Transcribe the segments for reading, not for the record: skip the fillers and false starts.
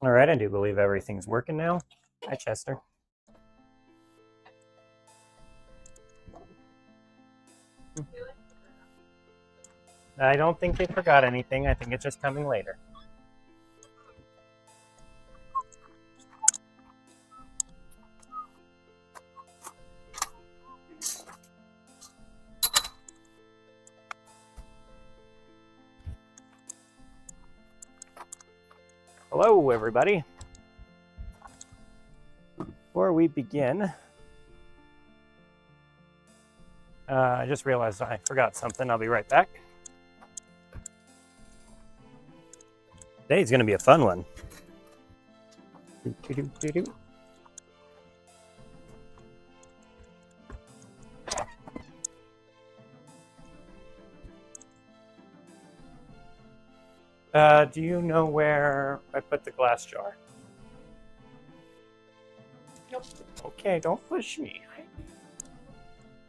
All right, I do believe everything's working now. Hi, Chester. I don't think they forgot anything. I think it's just coming later. Hello, everybody. Before we begin, I just realized I forgot something. I'll be right back. Today's going to be a fun one. Do you know where I put the glass jar? Nope. Okay, don't push me.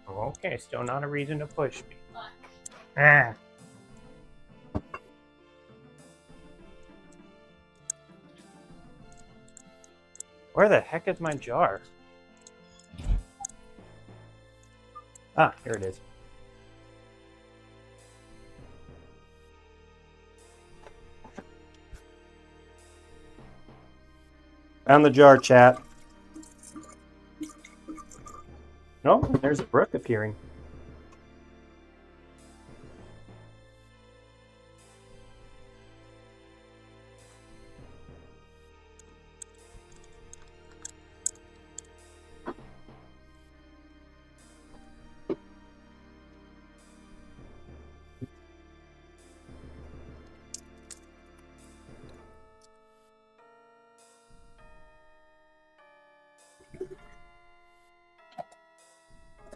Okay, still not a reason to push me. Ah. Where the heck is my jar? Ah, here it is. Found the jar, chat. Oh, there's a brook appearing.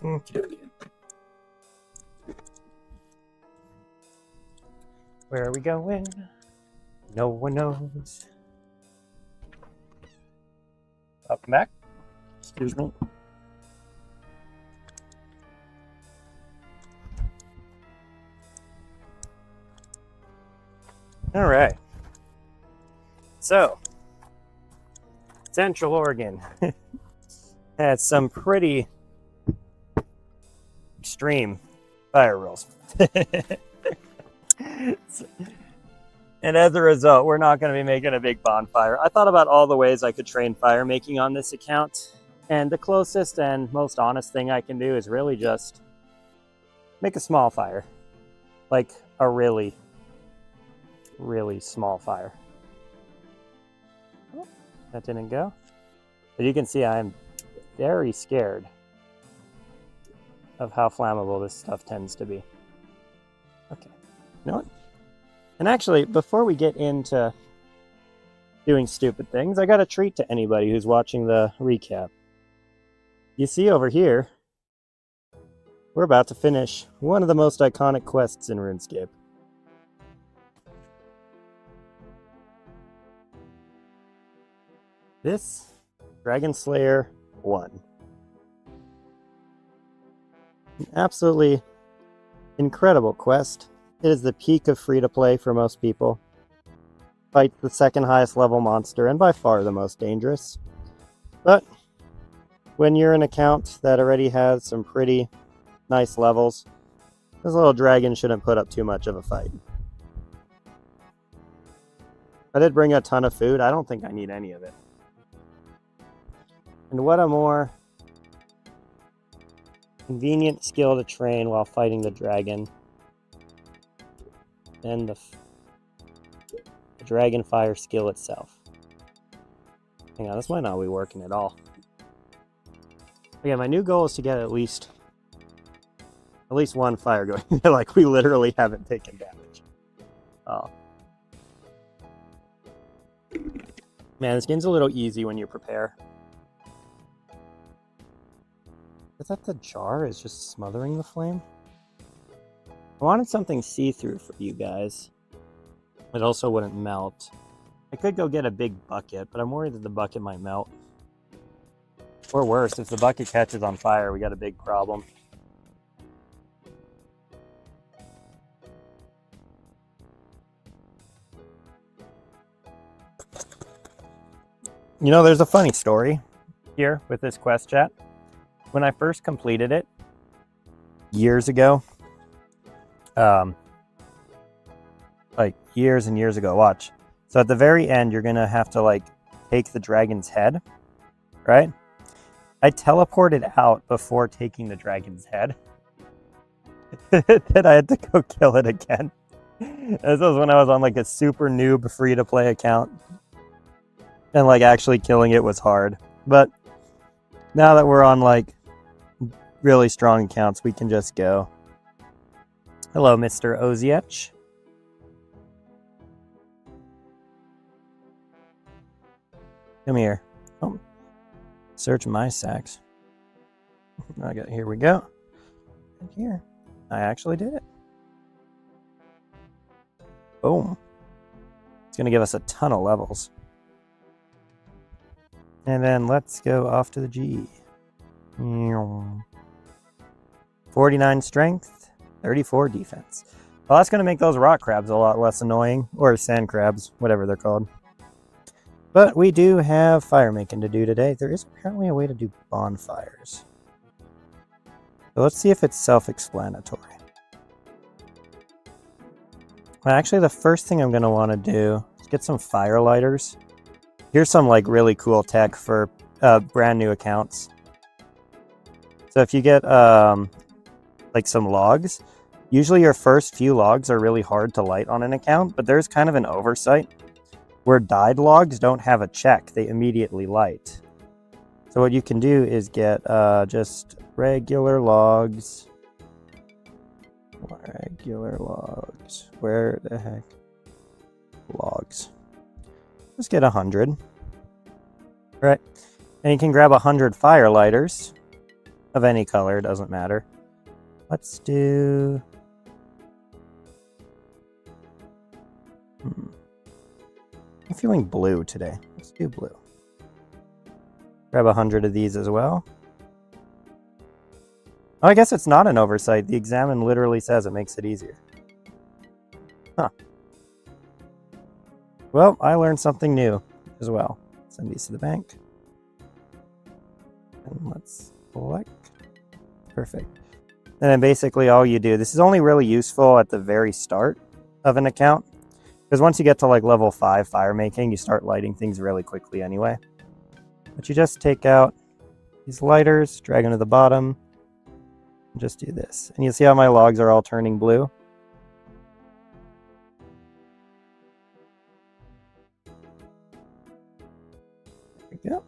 Okay. Where are we going? No one knows. Up and back. Excuse me. All right. So, Central Oregon had some pretty extreme fire rules. And as a result, we're not going to be making a big bonfire. I thought about all the ways I could train fire making on this account, and the closest and most honest thing I can do is really just make a small fire. Like a really, really small fire. Oh, that didn't go. But you can see I'm very scared of how flammable this stuff tends to be. Okay, you know what? And actually, before we get into doing stupid things, I got a treat to anybody who's watching the recap. You see over here, we're about to finish one of the most iconic quests in Runescape. This, Dragon Slayer 1. An absolutely incredible quest. It is the peak of free-to-play for most people. Fight the second highest level monster, and by far the most dangerous. But when you're an account that already has some pretty nice levels, this little dragon shouldn't put up too much of a fight. I did bring a ton of food. I don't think I need any of it. And what a more convenient skill to train while fighting the dragon than the dragon fire skill itself. Hang on, this might not be working at all. Again, my new goal is to get at least one fire going. Like, we literally haven't taken damage. Oh. Man, this game's a little easy when you prepare. Is that the jar is just smothering the flame? I wanted something see-through for you guys. It also wouldn't melt. I could go get a big bucket, but I'm worried that the bucket might melt. Or worse, if the bucket catches on fire, we got a big problem. You know, there's a funny story here with this quest chat. When I first completed it years ago, like years and years ago, watch. So at the very end, you're gonna have to like take the dragon's head, right? I teleported out before taking the dragon's head. Then I had to go kill it again. This was when I was on like a super noob free-to-play account. And like actually killing it was hard. But now that we're on like really strong accounts, we can just go. Hello, Mr. Oziech. Come here. Oh, search my sacks. Here we go. And here. I actually did it. Boom. It's going to give us a ton of levels. And then let's go off to the G. 49 strength, 34 defense. Well, that's going to make those rock crabs a lot less annoying. Or sand crabs, whatever they're called. But we do have firemaking to do today. There is apparently a way to do bonfires. So let's see if it's self-explanatory. Well, actually, the first thing I'm going to want to do is get some fire lighters. Here's some like really cool tech for brand new accounts. So if you get like some logs, usually your first few logs are really hard to light on an account, but there's kind of an oversight where dyed logs don't have a check. They immediately light. So what you can do is get just regular logs. Regular logs. Where the heck? Logs. Just get 100. Right. And you can grab 100 fire lighters of any color, doesn't matter. Let's do... I'm feeling blue today. Let's do blue. Grab 100 of these as well. Oh, I guess it's not an oversight. The examine literally says it makes it easier. Huh. Well, I learned something new as well. Send these to the bank. And let's collect. Perfect. And then basically all you do, this is only really useful at the very start of an account. Because once you get to like level 5 firemaking, you start lighting things really quickly anyway. But you just take out these lighters, drag them to the bottom, and just do this. And you see how my logs are all turning blue? There we go.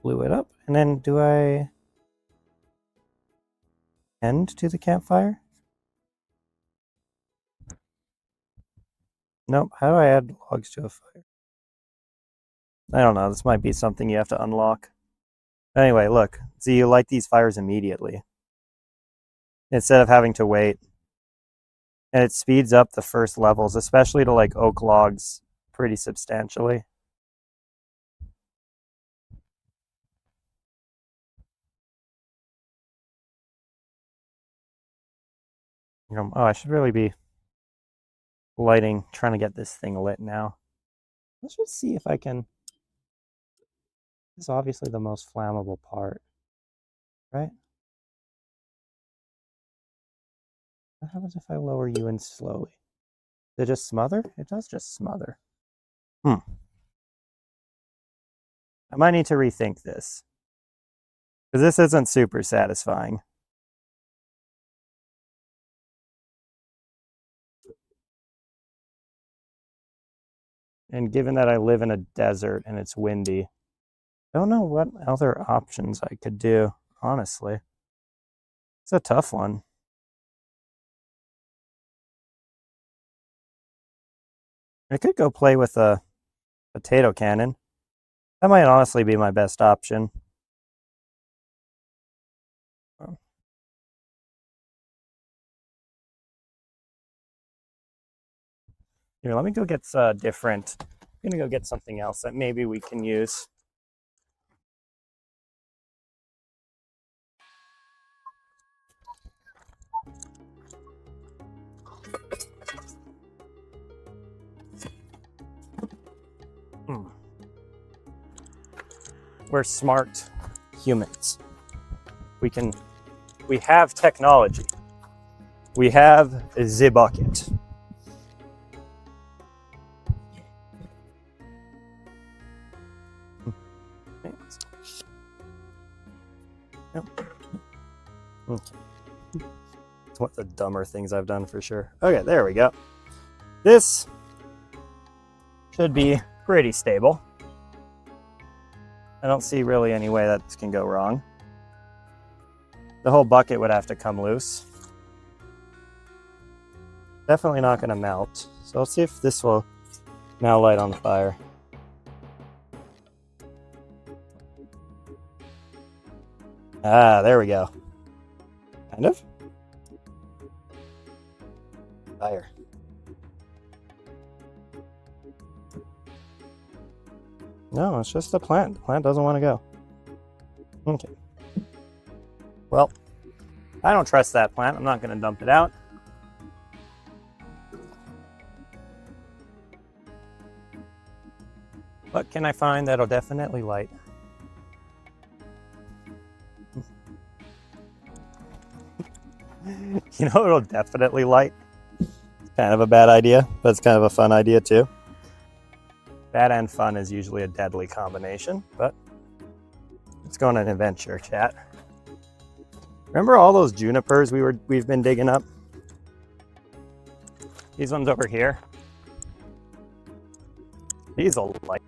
Blew it up. And then do I end to the campfire? Nope. How do I add logs to a fire? I don't know. This might be something you have to unlock. Anyway, look. See, you light these fires immediately instead of having to wait. And it speeds up the first levels, especially to like oak logs, pretty substantially. Oh, I should really be lighting, trying to get this thing lit now. Let's just see if I can... This is obviously the most flammable part, right? What happens if I lower you in slowly? Does it just smother? It does just smother. I might need to rethink this, because this isn't super satisfying. And given that I live in a desert and it's windy, I don't know what other options I could do, honestly. It's a tough one. I could go play with a potato cannon. That might honestly be my best option. Here, let me go get different. I'm gonna go get something else that maybe we can use. We're smart humans. We have technology. We have the bucket. Okay. It's one of the dumber things I've done for sure. Okay, there we go. This should be pretty stable. I don't see really any way that this can go wrong. The whole bucket would have to come loose. Definitely not going to melt. So let's see if this will now light on fire. Ah, there we go. Kind of. Fire. No, it's just the plant. The plant doesn't want to go. Okay. Well, I don't trust that plant. I'm not going to dump it out. What can I find that'll definitely light? You know it'll definitely light? It's kind of a bad idea, but it's kind of a fun idea too. Bad and fun is usually a deadly combination, but let's go on an adventure, chat. Remember all those junipers we've been digging up? These ones over here. These will light.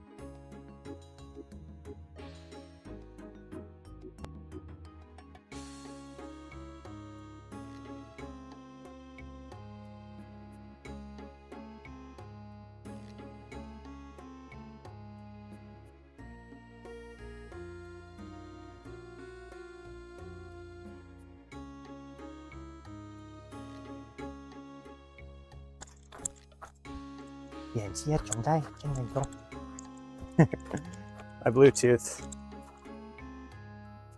My Bluetooth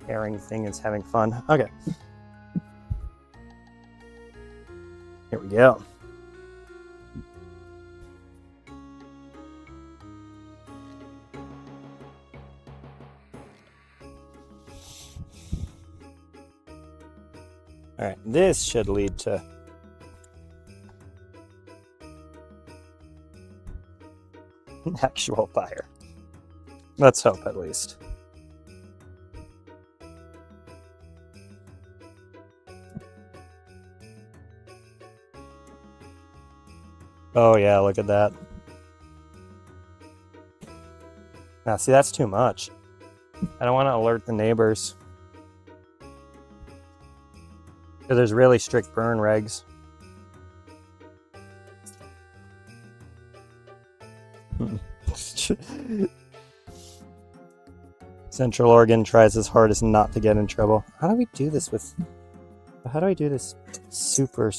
pairing thing is having fun. Okay. Here we go. All right, this should lead to actual fire. Let's hope, at least. Oh yeah, look at that. Now, see, that's too much. I don't want to alert the neighbors. Because there's really strict burn regs. Central Oregon tries his hardest not to get in trouble. How do we do this super,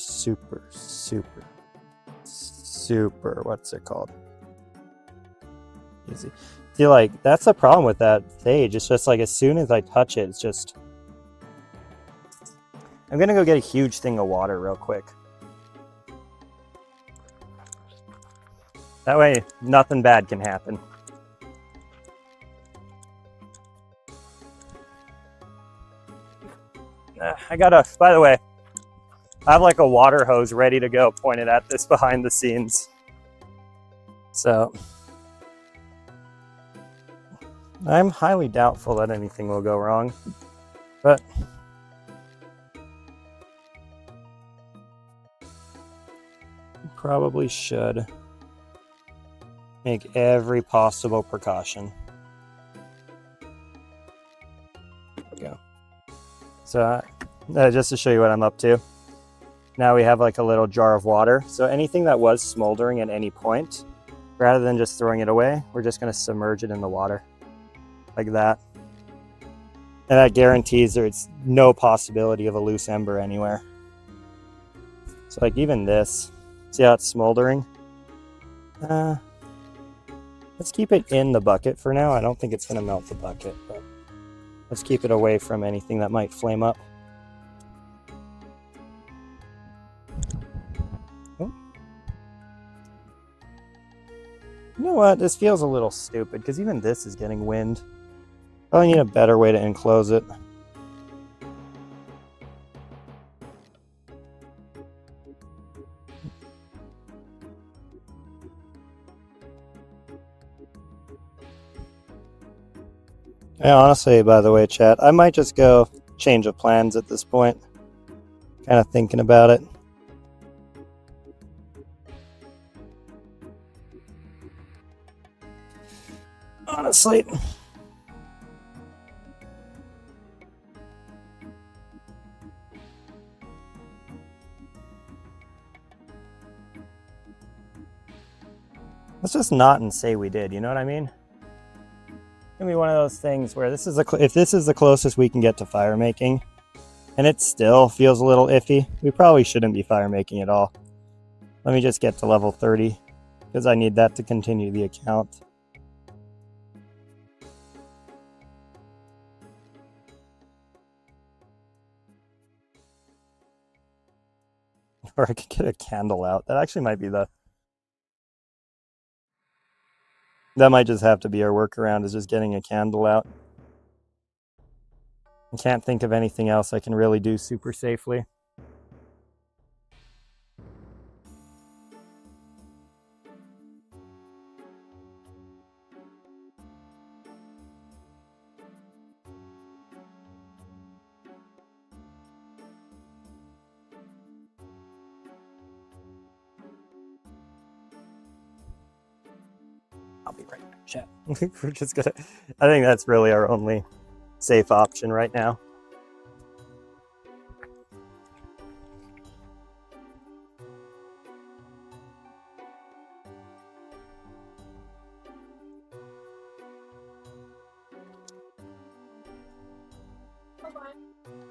what's it called? Easy. See, like, that's the problem with that stage. It's just like as soon as I touch it, it's just... I'm gonna go get a huge thing of water real quick. That way, nothing bad can happen. By the way, I have like a water hose ready to go pointed at this behind the scenes. So, I'm highly doubtful that anything will go wrong, but probably should make every possible precaution. There we go. So, just to show you what I'm up to, now we have like a little jar of water. So anything that was smoldering at any point, rather than just throwing it away, we're just going to submerge it in the water like that. And that guarantees there's no possibility of a loose ember anywhere. So like even this, see how it's smoldering? Let's keep it in the bucket for now. I don't think it's going to melt the bucket, but let's keep it away from anything that might flame up. Oh. You know what? This feels a little stupid because even this is getting wind. Probably need a better way to enclose it. Yeah, honestly, by the way, chat, I might just go change of plans at this point. Kind of thinking about it. Honestly. Let's just not and say we did, you know what I mean? It's gonna be one of those things where this is if this is the closest we can get to firemaking, and it still feels a little iffy, we probably shouldn't be firemaking at all. Let me just get to level 30, because I need that to continue the account. Or I could get a candle out. That actually might be the... That might just have to be our workaround, is just getting a candle out. I can't think of anything else I can really do super safely. I'll be right back, chat. We're just gonna... I think that's really our only safe option right now.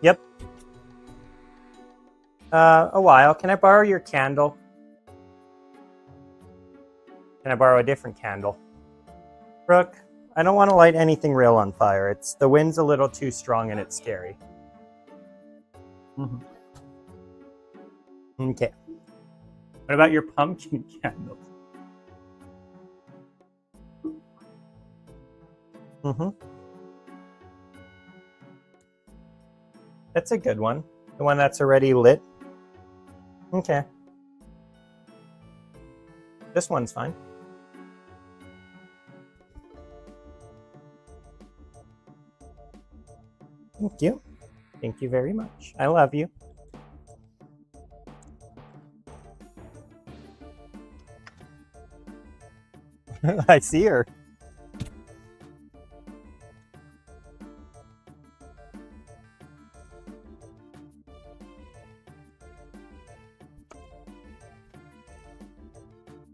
Yep. A while. Can I borrow your candle? Can I borrow a different candle? Brooke, I don't want to light anything real on fire. The wind's a little too strong and it's scary. Okay. What about your pumpkin candle? That's a good one. The one that's already lit. Okay. This one's fine. Thank you. Thank you very much. I love you. I see her.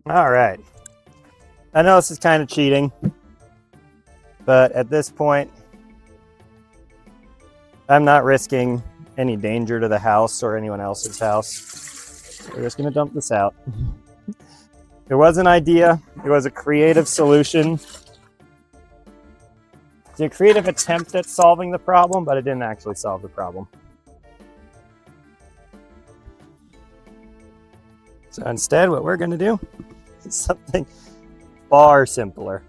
All right. I know this is kind of cheating, but at this point, I'm not risking any danger to the house or anyone else's house. We're just going to dump this out. It was an idea. It was a creative solution. It's a creative attempt at solving the problem, but it didn't actually solve the problem. So instead, what we're going to do is something far simpler.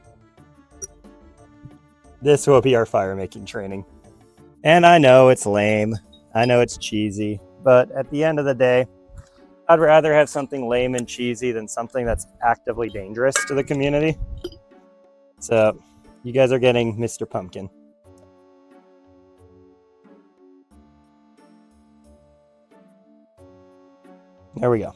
This will be our firemaking training. And I know it's lame. I know it's cheesy. But at the end of the day, I'd rather have something lame and cheesy than something that's actively dangerous to the community. So you guys are getting Mr. Pumpkin. There we go.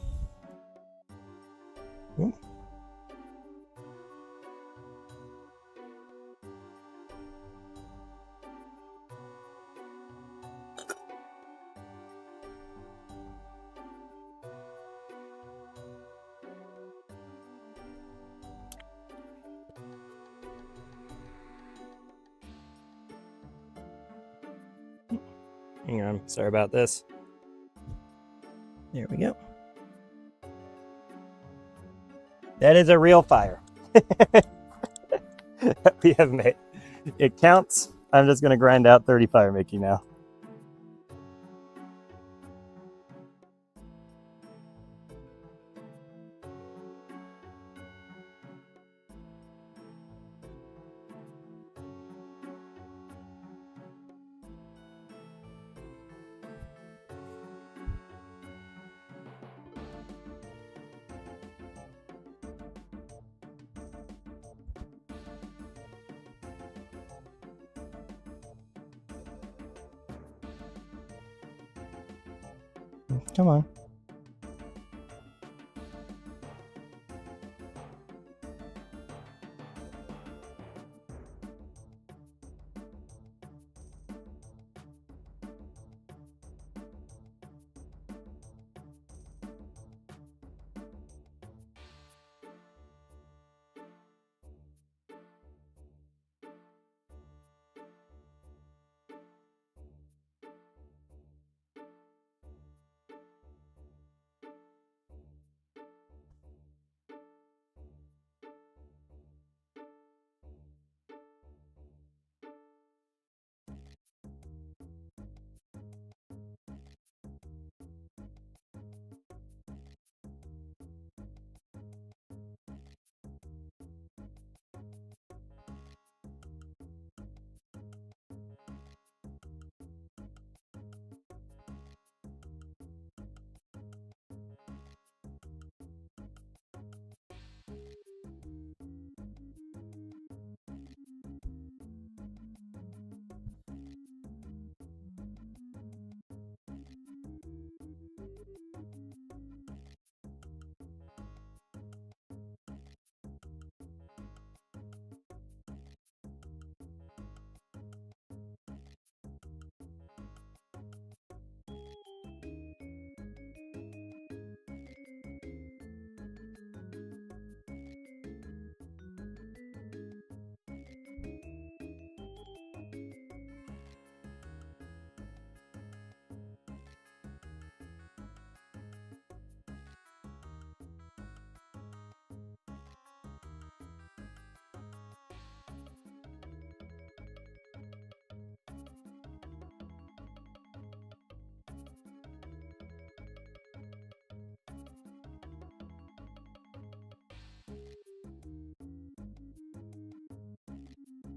Hang on, sorry about this. There we go. That is a real fire that we have made. It counts. I'm just going to grind out 30 firemaking now. Come on.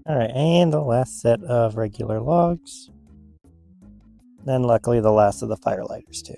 Alright, and the last set of regular logs. Then luckily the last of the firelighters too.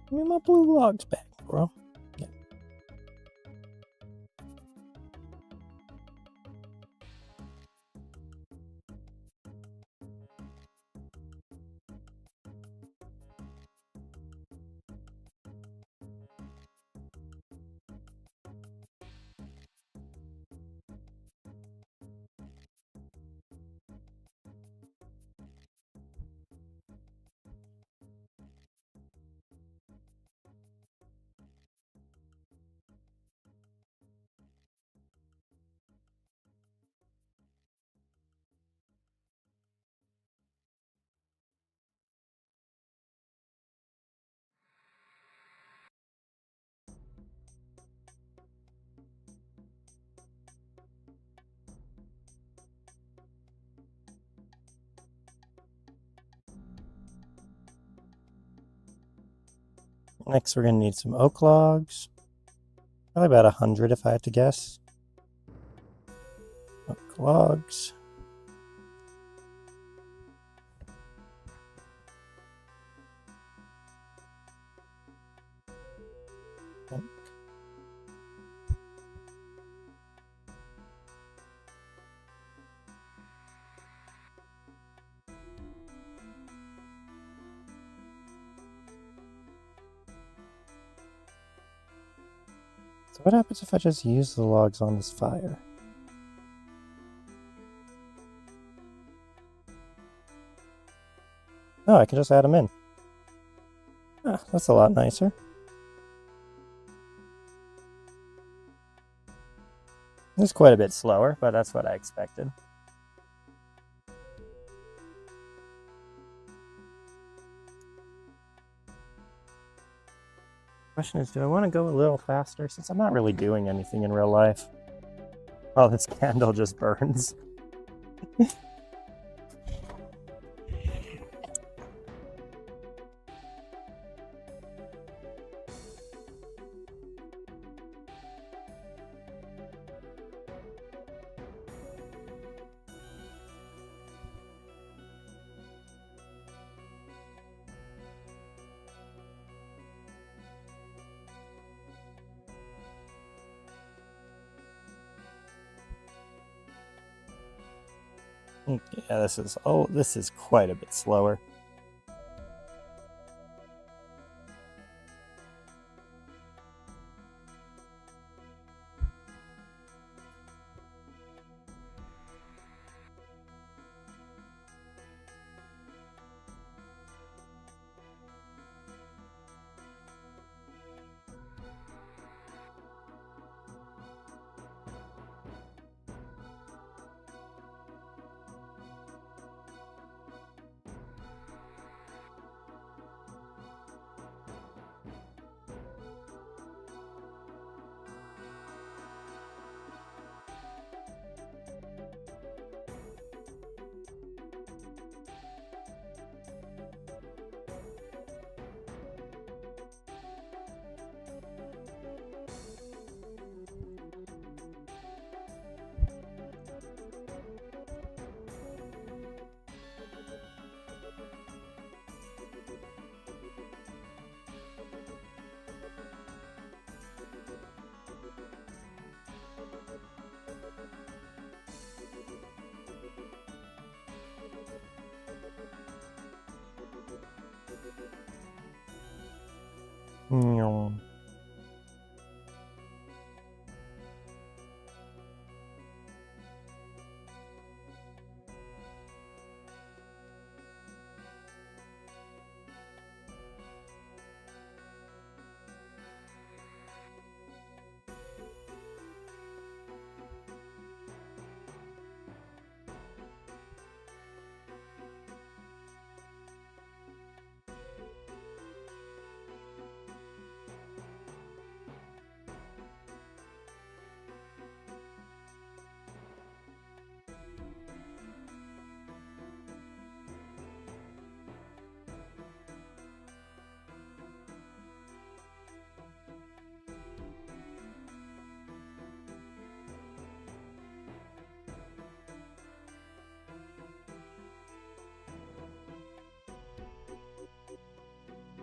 Give me my blue logs back, bro. Yeah. Next we're going to need some oak logs. Probably about 100 if I had to guess. Oak logs. Okay. So what happens if I just use the logs on this fire? Oh, I can just add them in. Ah, that's a lot nicer. It's quite a bit slower, but that's what I expected. Question is, do I want to go a little faster since I'm not really doing anything in real life? Oh, this candle just burns. Yeah, this is quite a bit slower.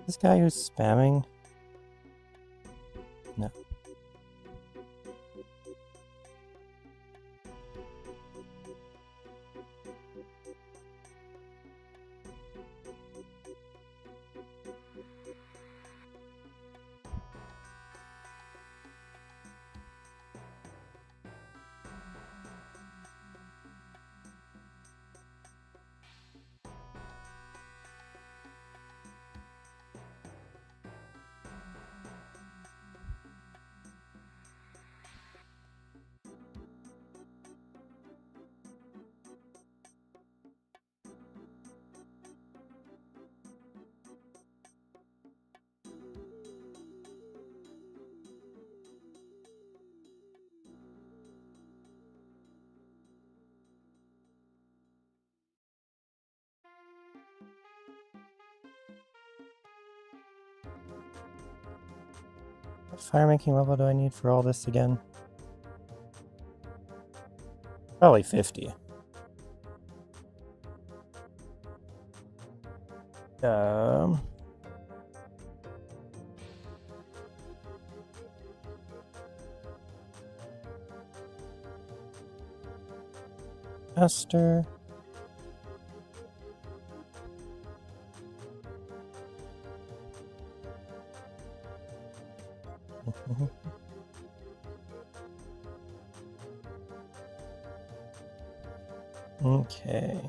This guy who's spamming? No. What firemaking level do I need for all this again? Probably 50. Master. Okay.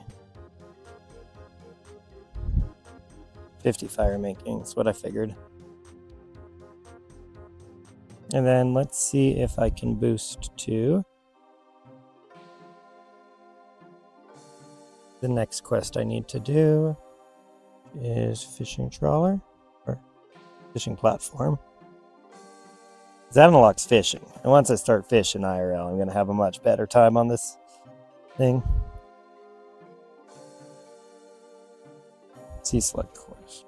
50 firemaking is what I figured. And then let's see if I can boost to the next quest I need to do is fishing trawler or fishing platform. That unlocks fishing. And once I start fishing IRL, I'm going to have a much better time on this thing. Sea slug course.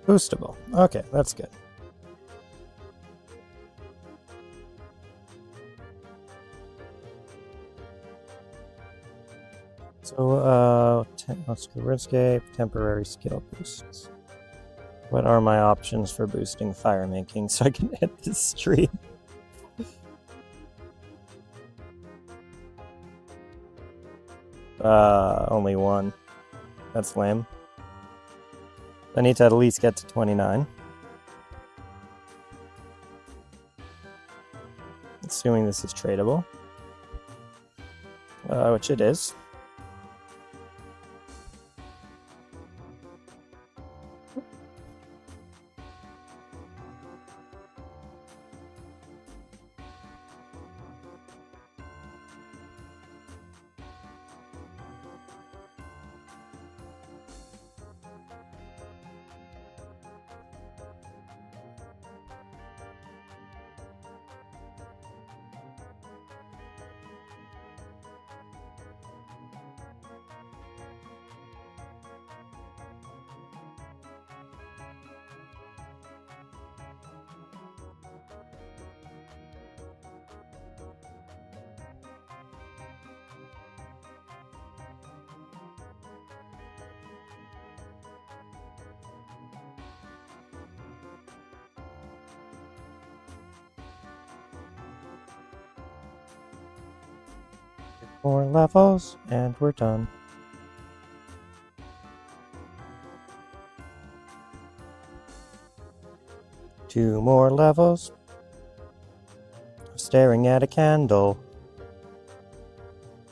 Boostable. Okay, that's good. So, let's go Runescape, temporary skill boosts. What are my options for boosting firemaking so I can hit this stream? Only one. That's lame. I need to at least get to 29. Assuming this is tradable. Which it is. More levels, and we're done. Two more levels. Staring at a candle.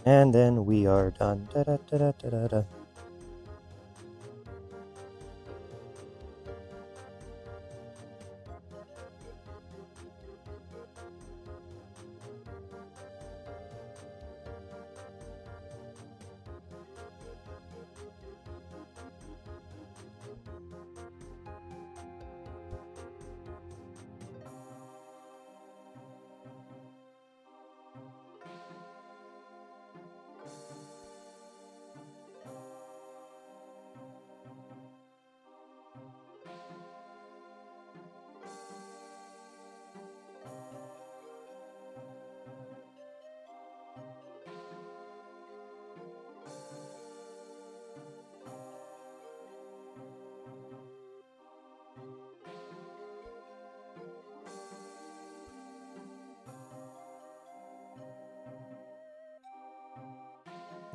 And then we are done. Da -da -da -da -da -da -da.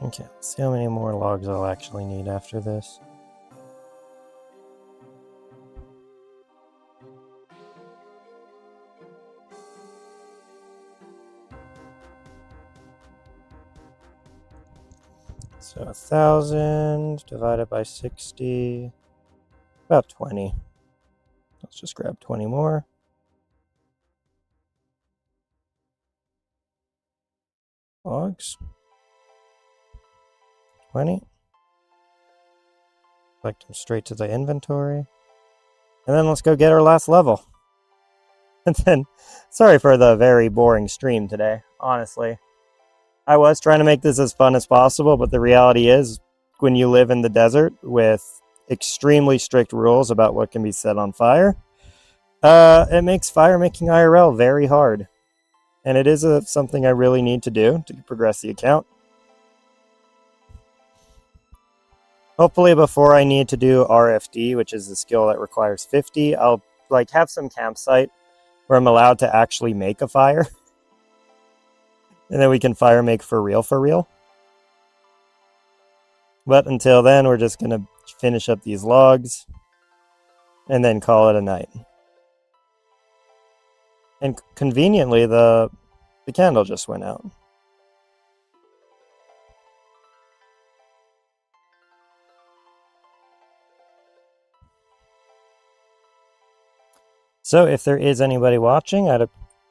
Okay, let's see how many more logs I'll actually need after this. So 1,000 divided by 60, about 20. Let's just grab 20 more. Logs. 20. Select them straight to the inventory. And then let's go get our last level. And then, sorry for the very boring stream today, honestly. I was trying to make this as fun as possible, but the reality is, when you live in the desert with extremely strict rules about what can be set on fire, it makes firemaking IRL very hard. And it is something I really need to do to progress the account. Hopefully before I need to do RFD, which is the skill that requires 50, I'll have some campsite where I'm allowed to actually make a fire. And then we can fire make for real. But until then, we're just going to finish up these logs and then call it a night. And conveniently, the candle just went out. So if there is anybody watching, I'd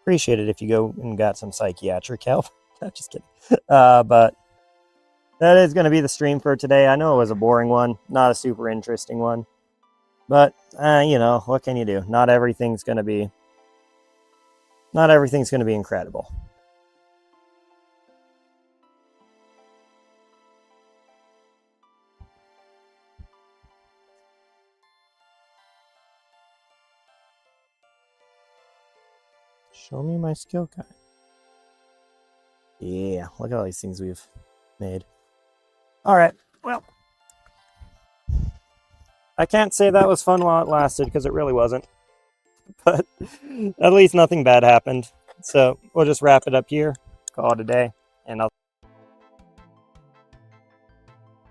appreciate it if you go and got some psychiatric help. I'm just kidding. But that is going to be the stream for today. I know it was a boring one, not a super interesting one. But, you know, what can you do? Not everything's going to be incredible. Show me my skill guide. Yeah, look at all these things we've made. All right, well, I can't say that was fun while it lasted, because it really wasn't. But at least nothing bad happened. So we'll just wrap it up here, call it a day, and I'll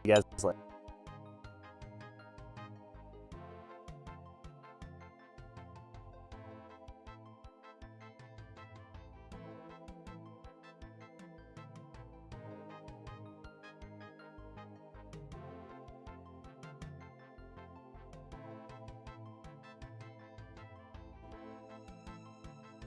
see you guys later.